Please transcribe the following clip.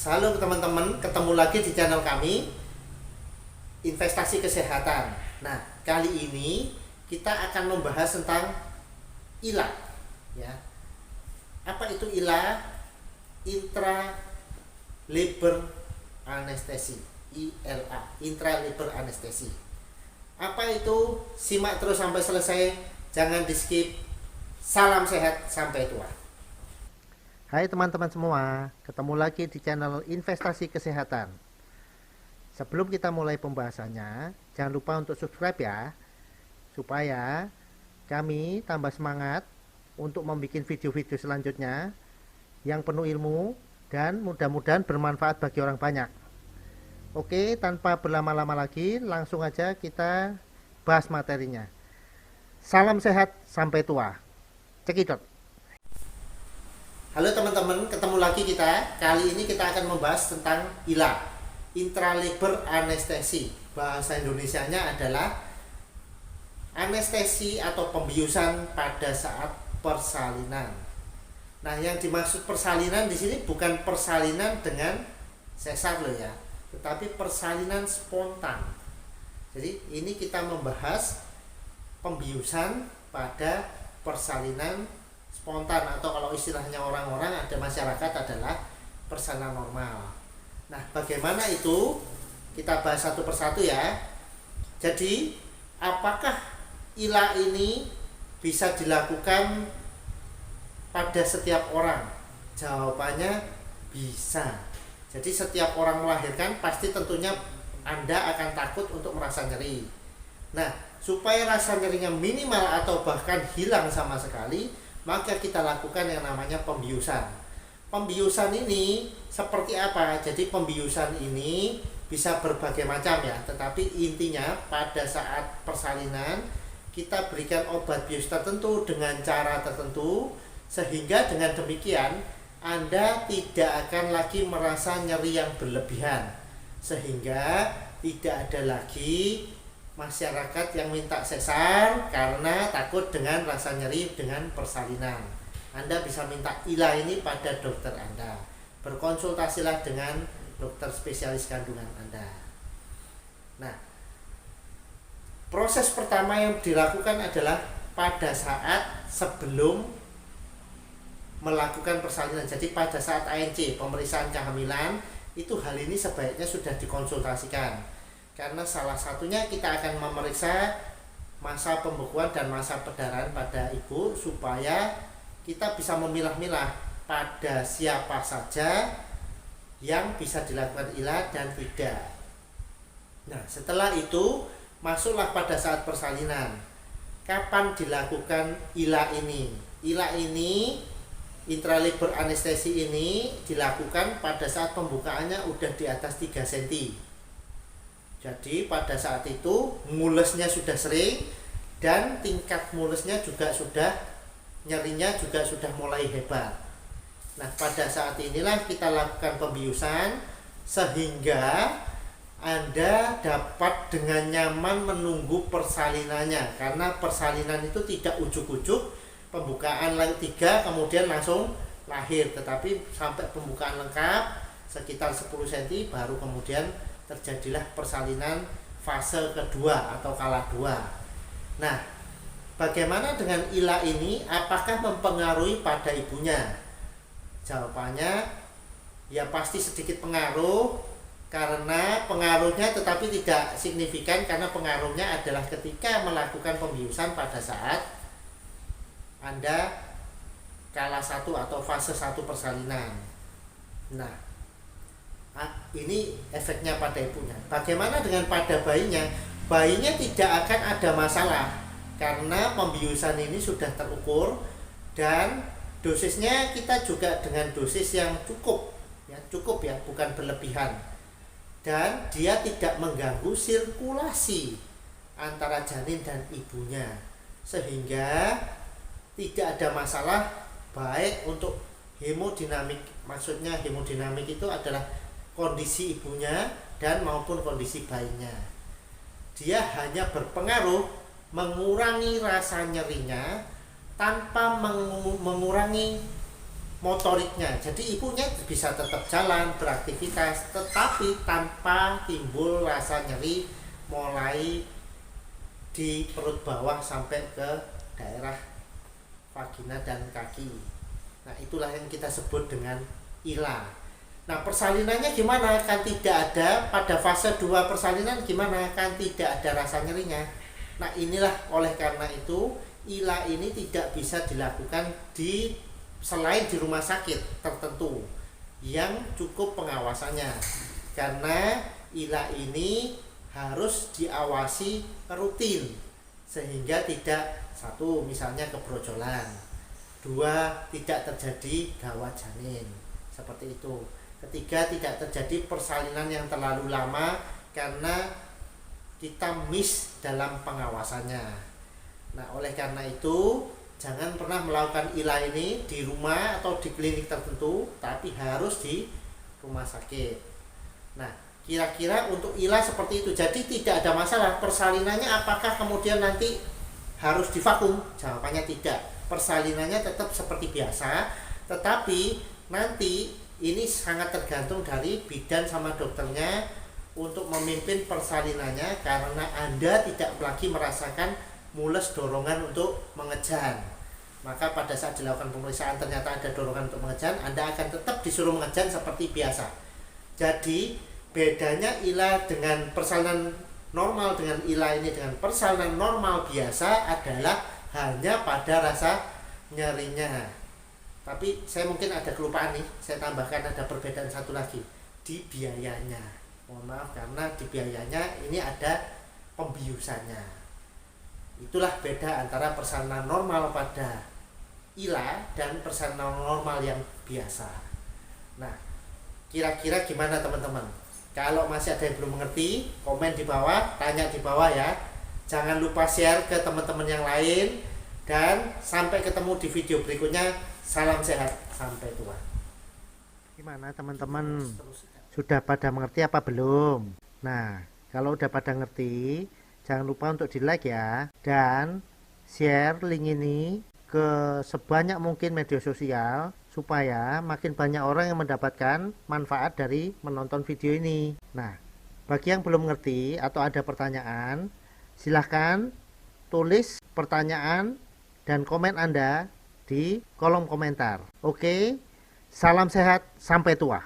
Halo teman-teman, ketemu lagi di channel kami Investasi Kesehatan. Nah, kali ini kita akan membahas tentang ILA ya. Apa itu ILA? Intra-labor anestesi, ILA, intra-labor anestesi. Apa itu? Simak terus sampai selesai, jangan di skip. Salam sehat sampai tua. Hai teman-teman semua, ketemu lagi di channel Investasi Kesehatan. Sebelum kita mulai pembahasannya, jangan lupa untuk subscribe ya, supaya kami tambah semangat untuk membuat video-video selanjutnya yang penuh ilmu dan mudah-mudahan bermanfaat bagi orang banyak. Oke, tanpa berlama-lama lagi, langsung aja kita bahas materinya. Salam sehat sampai tua. Cekidot. Halo teman-teman, ketemu lagi kita. Kali ini kita akan membahas tentang ILA, intralabor anestesi. Bahasa Indonesianya adalah anestesi atau pembiusan pada saat persalinan. Nah, yang dimaksud persalinan di sini bukan persalinan dengan sesar loh ya, tetapi persalinan spontan. Jadi ini kita membahas pembiusan pada persalinan spontan, atau kalau istilahnya orang-orang ada masyarakat adalah persalinan normal. Nah, bagaimana itu? Kita bahas satu persatu ya. Jadi, apakah ILA ini bisa dilakukan pada setiap orang? Jawabannya bisa. Jadi setiap orang melahirkan pasti tentunya Anda akan takut untuk merasa nyeri. Nah, supaya rasa nyerinya minimal atau bahkan hilang sama sekali, maka kita lakukan yang namanya pembiusan. Pembiusan ini seperti apa? Jadi pembiusan ini bisa berbagai macam ya, tetapi intinya pada saat persalinan kita berikan obat bius tertentu dengan cara tertentu, sehingga dengan demikian Anda tidak akan lagi merasa nyeri yang berlebihan, sehingga tidak ada lagi masyarakat yang minta sesar karena takut dengan rasa nyeri dengan persalinan. Anda bisa minta ILA ini pada dokter Anda. Berkonsultasilah dengan dokter spesialis kandungan Anda. Nah, proses pertama yang dilakukan adalah pada saat sebelum melakukan persalinan. Jadi pada saat ANC, pemeriksaan kehamilan, itu hal ini sebaiknya sudah dikonsultasikan. Karena salah satunya kita akan memeriksa masa pembekuan dan masa perdarahan pada ibu, supaya kita bisa memilah-milah pada siapa saja yang bisa dilakukan ILA dan tidak. Nah, setelah itu masuklah pada saat persalinan. Kapan dilakukan ILA ini? ILA ini, intralabor anestesi ini, dilakukan pada saat pembukaannya udah di atas 3 cm. Jadi pada saat itu mulesnya sudah sering dan tingkat mulesnya juga sudah, nyerinya juga sudah mulai hebat. Nah, pada saat inilah kita lakukan pembiusan sehingga Anda dapat dengan nyaman menunggu persalinannya, karena persalinan itu tidak ujuk-ujuk pembukaan 3 kemudian langsung lahir, tetapi sampai pembukaan lengkap sekitar 10 cm baru kemudian terjadilah persalinan fase kedua atau kala 2. Nah, bagaimana dengan ILA ini? Apakah mempengaruhi pada ibunya? Jawabannya ya pasti sedikit pengaruh, karena pengaruhnya tetapi tidak signifikan, karena pengaruhnya adalah ketika melakukan pembiusan pada saat Anda kala 1 atau fase 1 persalinan. Nah, ini efeknya pada ibunya. Bagaimana dengan pada bayinya? Bayinya tidak akan ada masalah, karena pembiusan ini sudah terukur dan dosisnya kita juga dengan dosis yang cukup ya, bukan berlebihan. Dan dia tidak mengganggu sirkulasi antara janin dan ibunya, sehingga tidak ada masalah baik untuk hemodinamik. Maksudnya hemodinamik itu adalah kondisi ibunya dan maupun kondisi bayinya. Dia hanya berpengaruh mengurangi rasa nyerinya tanpa mengurangi motoriknya. Jadi ibunya bisa tetap jalan, beraktivitas, tetapi tanpa timbul rasa nyeri mulai di perut bawah sampai ke daerah vagina dan kaki. Nah, itulah yang kita sebut dengan ILA. Nah, persalinannya gimana? Kan tidak ada pada fase 2 persalinan, gimana? Kan tidak ada rasa nyerinya. Nah, inilah oleh karena itu ILA ini tidak bisa dilakukan selain di rumah sakit tertentu yang cukup pengawasannya. Karena ILA ini harus diawasi rutin sehingga tidak, satu, misalnya kebrojolan, dua, tidak terjadi gawat janin, seperti itu. Ketiga, tidak terjadi persalinan yang terlalu lama karena kita miss dalam pengawasannya. Nah, oleh karena itu jangan pernah melakukan ILA ini di rumah atau di klinik tertentu, tapi harus di rumah sakit. Nah, kira-kira untuk ILA seperti itu. Jadi tidak ada masalah persalinannya apakah kemudian nanti harus divakum. Jawabannya tidak. Persalinannya tetap seperti biasa, tetapi nanti ini sangat tergantung dari bidan sama dokternya untuk memimpin persalinannya, karena Anda tidak lagi merasakan mules dorongan untuk mengejan. Maka pada saat dilakukan pemeriksaan ternyata ada dorongan untuk mengejan, Anda akan tetap disuruh mengejan seperti biasa. Jadi bedanya ILA dengan persalinan normal dengan ILA ini dengan persalinan normal biasa adalah hanya pada rasa nyerinya. Tapi saya mungkin ada kelupaan nih, saya tambahkan ada perbedaan satu lagi di biayanya. Mohon maaf karena di biayanya ini ada pembiusannya. Itulah beda antara persalinan normal pada ILA dan persalinan normal yang biasa. Nah, kira-kira gimana teman-teman? Kalau masih ada yang belum mengerti, komen di bawah, tanya di bawah ya. Jangan lupa share ke teman-teman yang lain. Dan sampai ketemu di video berikutnya. Salam sehat, sampai tua. Gimana teman-teman? Sudah pada mengerti apa belum? Nah, kalau udah pada ngerti, jangan lupa untuk di like ya. Dan share link ini ke sebanyak mungkin media sosial supaya makin banyak orang yang mendapatkan manfaat dari menonton video ini. Nah, bagi yang belum ngerti atau ada pertanyaan, silahkan tulis pertanyaan dan komen Anda di kolom komentar. Oke, salam sehat, sampai tua.